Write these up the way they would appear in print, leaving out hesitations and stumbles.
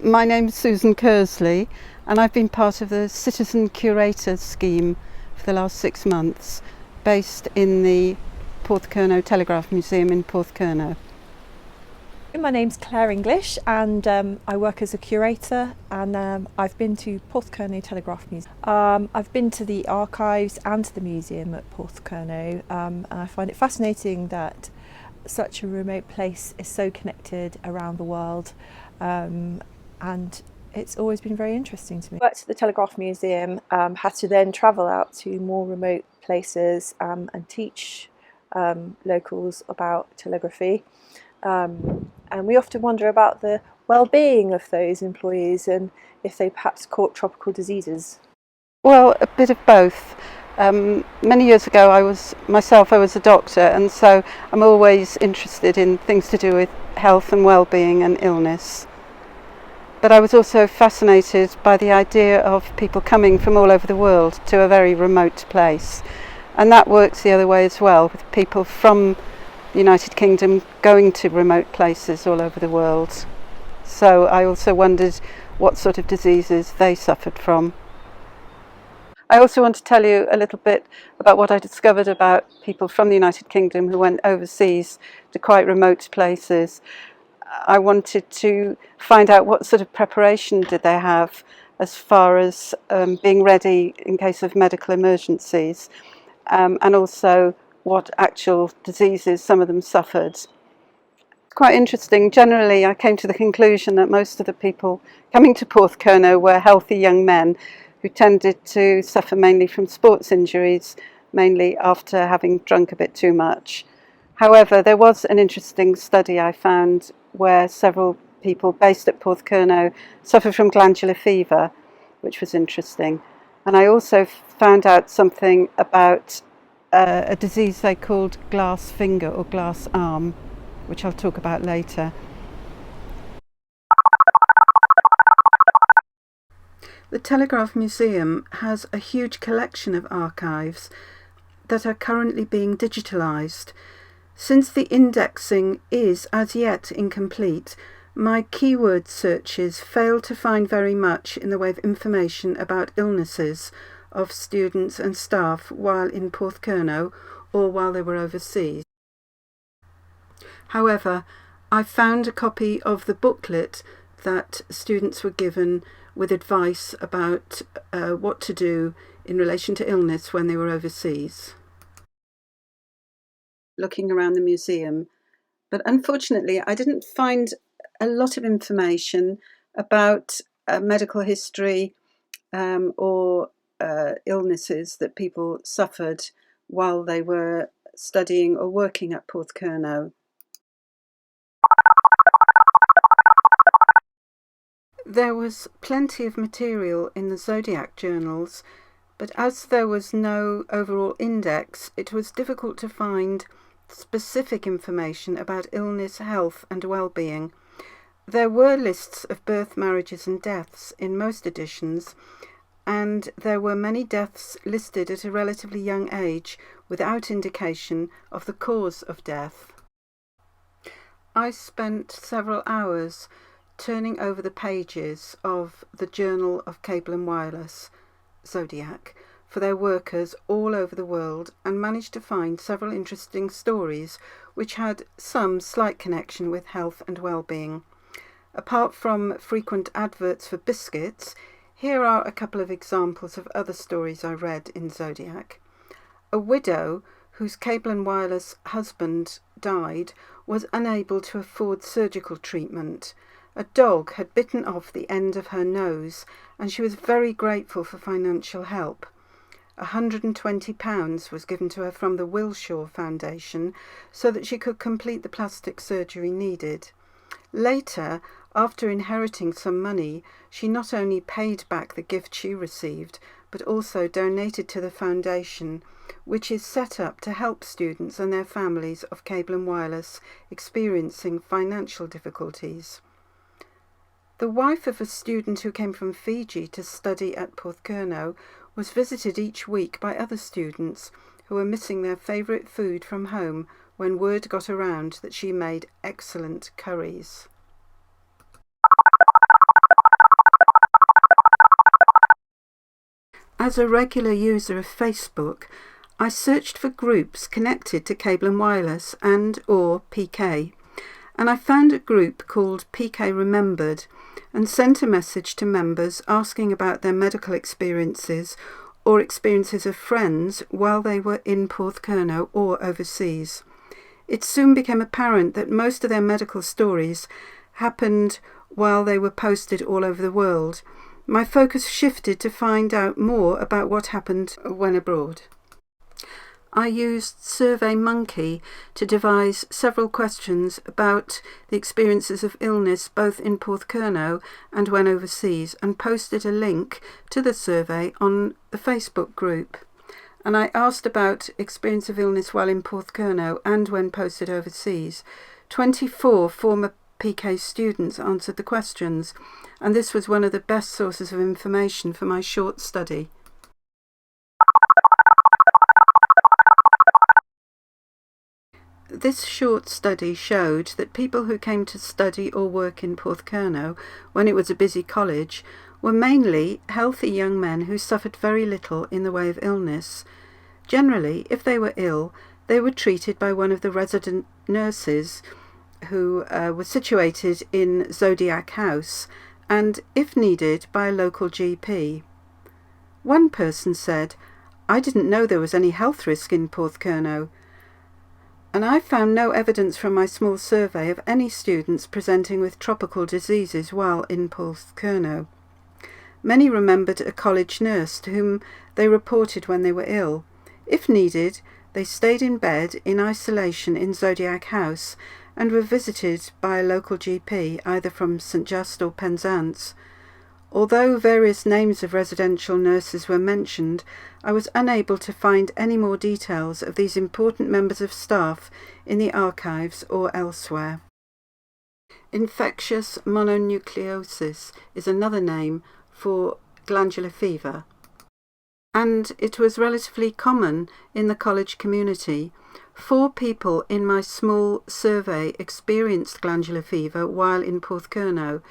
My name's Susan Kersley and I've been part of the Citizen Curator scheme for the last 6 months, based in the Porthcurno Telegraph Museum in Porthcurno. My name's Claire English and I work as a curator, and I've been to Porthcurno Telegraph Museum. I've been to the archives and to the museum at Porthcurno, and I find it fascinating that such a remote place is so connected around the world, and it's always been very interesting to me. I worked at the Telegraph Museum, had to then travel out to more remote places and teach locals about telegraphy. And we often wonder about the well-being of those employees and if they perhaps caught tropical diseases. Well, a bit of both. Many years ago I was a doctor, and so I'm always interested in things to do with health and well-being and illness. But I was also fascinated by the idea of people coming from all over the world to a very remote place. And that works the other way as well, with people from the United Kingdom going to remote places all over the world. So I also wondered what sort of diseases they suffered from. I also want to tell you a little bit about what I discovered about people from the United Kingdom who went overseas to quite remote places. I wanted to find out what sort of preparation did they have as far as being ready in case of medical emergencies, and also what actual diseases some of them suffered. It's quite interesting. Generally, I came to the conclusion that most of the people coming to Porthcurno were healthy young men who tended to suffer mainly from sports injuries, mainly after having drunk a bit too much. However, there was an interesting study I found where several people based at Porthcurno suffered from glandular fever, which was interesting. And I also found out something about a disease they called glass finger or glass arm, which I'll talk about later. The Telegraph Museum has a huge collection of archives that are currently being digitalised. Since the indexing is as yet incomplete, my keyword searches fail to find very much in the way of information about illnesses of students and staff while in Porthcurno or while they were overseas. However, I found a copy of the booklet that students were given with advice about what to do in relation to illness when they were overseas. Looking around the museum, but unfortunately I didn't find a lot of information about medical history or illnesses that people suffered while they were studying or working at Porthcurno. There was plenty of material in the ZODIAC journals, but as there was no overall index, it was difficult to find specific information about illness, health and well-being. There were lists of birth, marriages and deaths in most editions, and there were many deaths listed at a relatively young age without indication of the cause of death. I spent several hours turning over the pages of the Journal of Cable and Wireless, ZODIAC, for their workers all over the world, and managed to find several interesting stories which had some slight connection with health and well-being. Apart from frequent adverts for biscuits, here are a couple of examples of other stories I read in ZODIAC. A widow whose cable and wireless husband died was unable to afford surgical treatment. A dog had bitten off the end of her nose, and she was very grateful for financial help. £120 was given to her from the Wilshaw Foundation so that she could complete the plastic surgery needed. Later, after inheriting some money, she not only paid back the gift she received, but also donated to the foundation, which is set up to help students and their families of cable and wireless experiencing financial difficulties. The wife of a student who came from Fiji to study at Porthcurno was visited each week by other students who were missing their favourite food from home when word got around that she made excellent curries. As a regular user of Facebook, I searched for groups connected to Cable and Wireless and/or PK, and I found a group called PK Remembered and sent a message to members asking about their medical experiences or experiences of friends while they were in Porthcurno or overseas. It soon became apparent that most of their medical stories happened while they were posted all over the world. My focus shifted to find out more about what happened when abroad. I used SurveyMonkey to devise several questions about the experiences of illness both in Porthcurno and when overseas, and posted a link to the survey on the Facebook group. And I asked about experience of illness while in Porthcurno and when posted overseas. 24 former PK students answered the questions, and this was one of the best sources of information for my short study. This short study showed that people who came to study or work in Porthcurno when it was a busy college were mainly healthy young men who suffered very little in the way of illness. Generally, if they were ill, they were treated by one of the resident nurses who was situated in ZODIAC House, and, if needed, by a local GP. One person said, "I didn't know there was any health risk in Porthcurno," and I found no evidence from my small survey of any students presenting with tropical diseases while in Porthcurno. Many remembered a college nurse to whom they reported when they were ill. If needed, they stayed in bed in isolation in ZODIAC House and were visited by a local GP, either from St Just or Penzance. Although various names of residential nurses were mentioned, I was unable to find any more details of these important members of staff in the archives or elsewhere. Infectious mononucleosis is another name for glandular fever, and it was relatively common in the college community. 4 people in my small survey experienced glandular fever while in Porthcurno.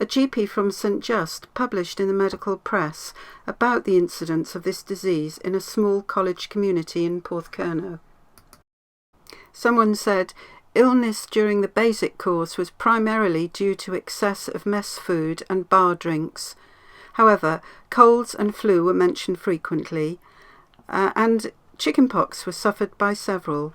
A GP from St Just published in the medical press about the incidence of this disease in a small college community in Porthcurno. Someone said illness during the basic course was primarily due to excess of mess food and bar drinks. However, colds and flu were mentioned frequently, and chickenpox was suffered by several.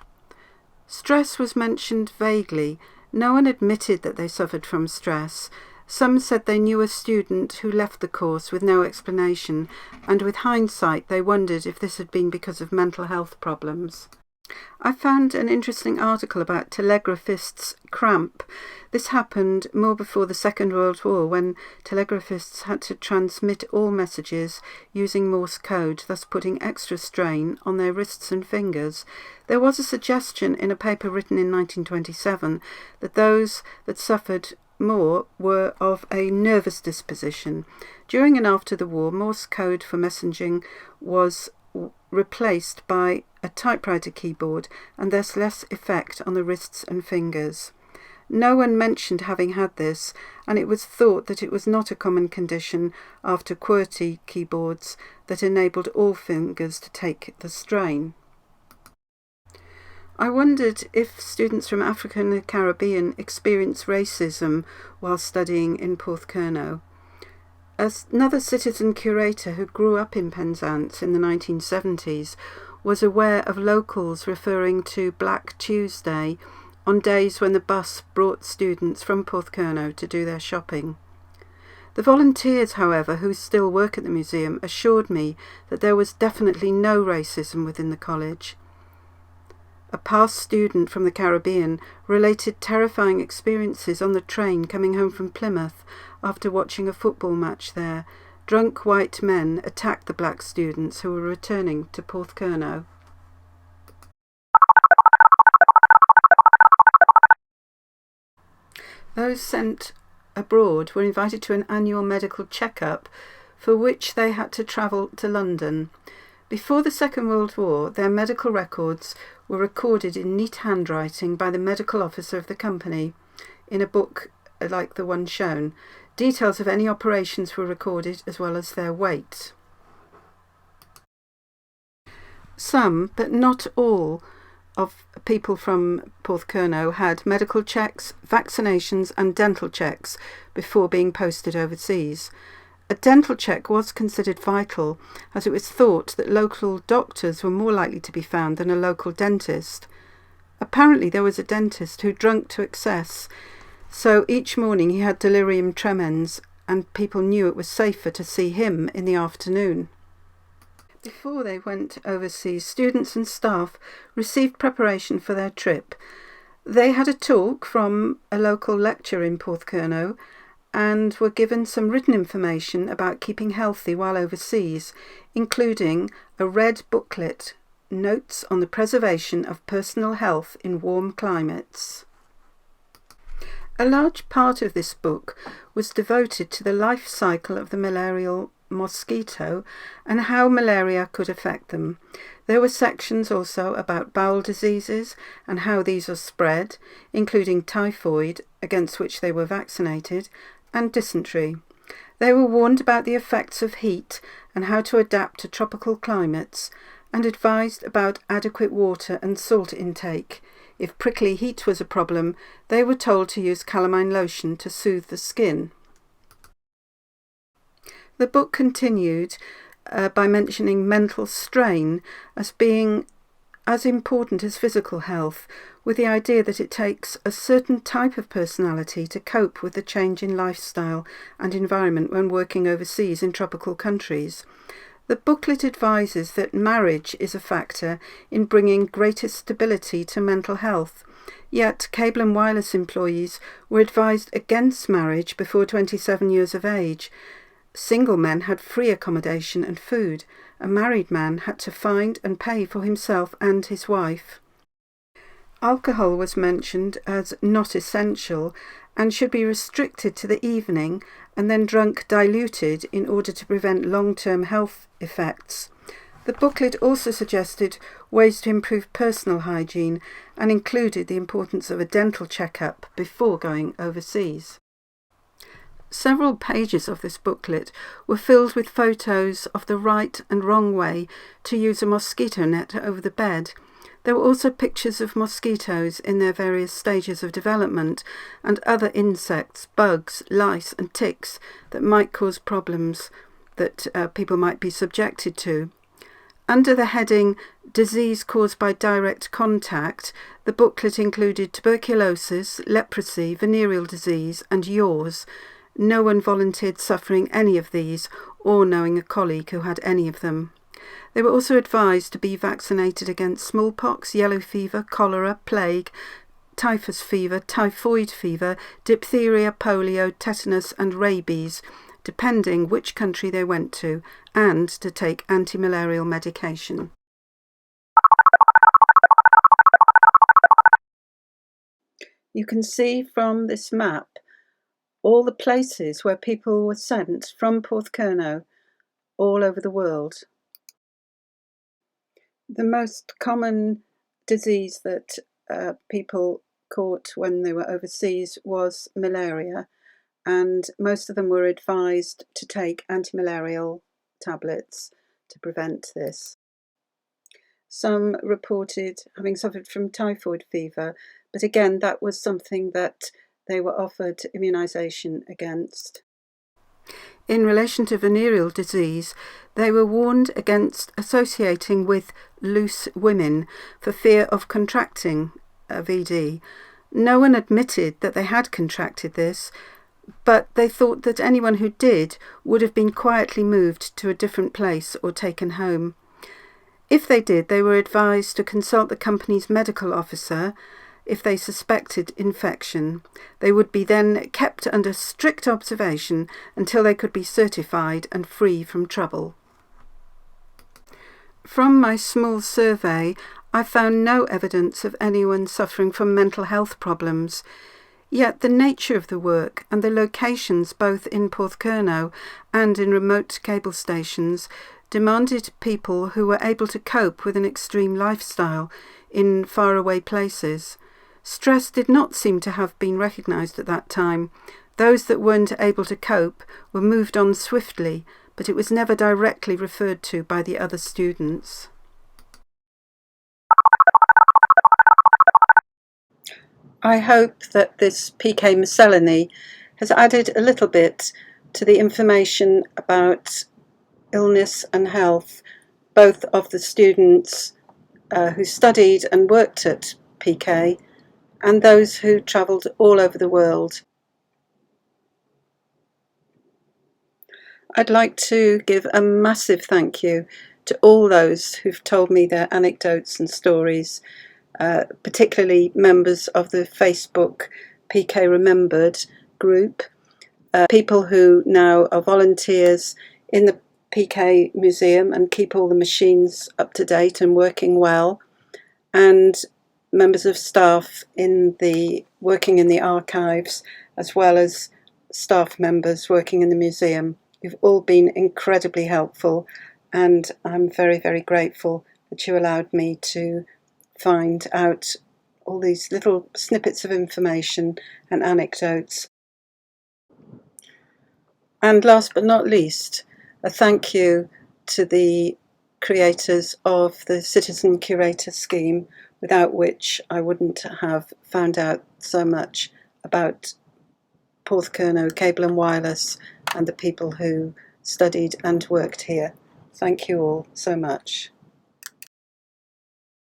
Stress was mentioned vaguely. No one admitted that they suffered from stress. Some said they knew a student who left the course with no explanation, and with hindsight they wondered if this had been because of mental health problems. I found an interesting article about telegraphists' cramp. This happened more before the Second World War, when telegraphists had to transmit all messages using Morse code, thus putting extra strain on their wrists and fingers. There was a suggestion in a paper written in 1927 that those that suffered more were of a nervous disposition. During and after the war, Morse code for messaging was replaced by a typewriter keyboard, and thus less effect on the wrists and fingers. No one mentioned having had this, and it was thought that it was not a common condition after QWERTY keyboards that enabled all fingers to take the strain. I wondered if students from Africa and the Caribbean experience racism while studying in Porthcurno. Another citizen curator who grew up in Penzance in the 1970s was aware of locals referring to Black Tuesday on days when the bus brought students from Porthcurno to do their shopping. The volunteers, however, who still work at the museum, assured me that there was definitely no racism within the college. A past student from the Caribbean related terrifying experiences on the train coming home from Plymouth after watching a football match there. Drunk white men attacked the black students who were returning to Porthcurno. Those sent abroad were invited to an annual medical check-up for which they had to travel to London. Before the Second World War, their medical records were recorded in neat handwriting by the medical officer of the company in a book like the one shown. Details of any operations were recorded as well as their weight. Some, but not all, of people from Porthcurno had medical checks, vaccinations and dental checks before being posted overseas. A dental check was considered vital, as it was thought that local doctors were more likely to be found than a local dentist. Apparently there was a dentist who drank to excess, so each morning he had delirium tremens, and people knew it was safer to see him in the afternoon. Before they went overseas, students and staff received preparation for their trip. They had a talk from a local lecturer in Porthcurno and were given some written information about keeping healthy while overseas, including a red booklet, Notes on the Preservation of Personal Health in Warm Climates. A large part of this book was devoted to the life cycle of the malarial mosquito and how malaria could affect them. There were sections also about bowel diseases and how these are spread, including typhoid, against which they were vaccinated, and dysentery. They were warned about the effects of heat and how to adapt to tropical climates, and advised about adequate water and salt intake. If prickly heat was a problem, they were told to use calamine lotion to soothe the skin. The book continued by mentioning mental strain as being as important as physical health, with the idea that it takes a certain type of personality to cope with the change in lifestyle and environment when working overseas in tropical countries. The booklet advises that marriage is a factor in bringing greater stability to mental health, yet cable and wireless employees were advised against marriage before 27 years of age. Single men had free accommodation and food. A married man had to find and pay for himself and his wife. Alcohol was mentioned as not essential and should be restricted to the evening and then drunk diluted in order to prevent long-term health effects. The booklet also suggested ways to improve personal hygiene and included the importance of a dental checkup before going overseas. Several pages of this booklet were filled with photos of the right and wrong way to use a mosquito net over the bed. There were also pictures of mosquitoes in their various stages of development and other insects, bugs, lice and ticks that might cause problems that people might be subjected to. Under the heading Disease Caused by Direct Contact, the booklet included tuberculosis, leprosy, venereal disease and yaws. No one volunteered suffering any of these or knowing a colleague who had any of them. They were also advised to be vaccinated against smallpox, yellow fever, cholera, plague, typhus fever, typhoid fever, diphtheria, polio, tetanus and rabies, depending which country they went to, and to take anti-malarial medication. You can see from this map all the places where people were sent from Porthcurno all over the world. The most common disease that people caught when they were overseas was malaria, and most of them were advised to take anti-malarial tablets to prevent this. Some reported having suffered from typhoid fever, but again that was something that they were offered immunisation against. In relation to venereal disease, they were warned against associating with loose women for fear of contracting VD. No one admitted that they had contracted this, but they thought that anyone who did would have been quietly moved to a different place or taken home. If they did, they were advised to consult the company's medical officer if they suspected infection. They would be then kept under strict observation until they could be certified and free from trouble. From my small survey, I found no evidence of anyone suffering from mental health problems. Yet the nature of the work and the locations both in Porthcurno and in remote cable stations demanded people who were able to cope with an extreme lifestyle in faraway places. Stress did not seem to have been recognised at that time. Those that weren't able to cope were moved on swiftly, but it was never directly referred to by the other students. I hope that this PK Miscellany has added a little bit to the information about illness and health, both of the students who studied and worked at PK and those who travelled all over the world. I'd like to give a massive thank you to all those who've told me their anecdotes and stories, particularly members of the Facebook PK Remembered group, people who now are volunteers in the PK Museum and keep all the machines up to date and working well, and members of staff working in the archives, as well as staff members working in the museum. You've all been incredibly helpful, and I'm very, very grateful that you allowed me to find out all these little snippets of information and anecdotes. And last but not least, a thank you to the creators of the Citizen Curator scheme, without which I wouldn't have found out so much about Porthcurno Cable and Wireless and the people who studied and worked here. Thank you all so much.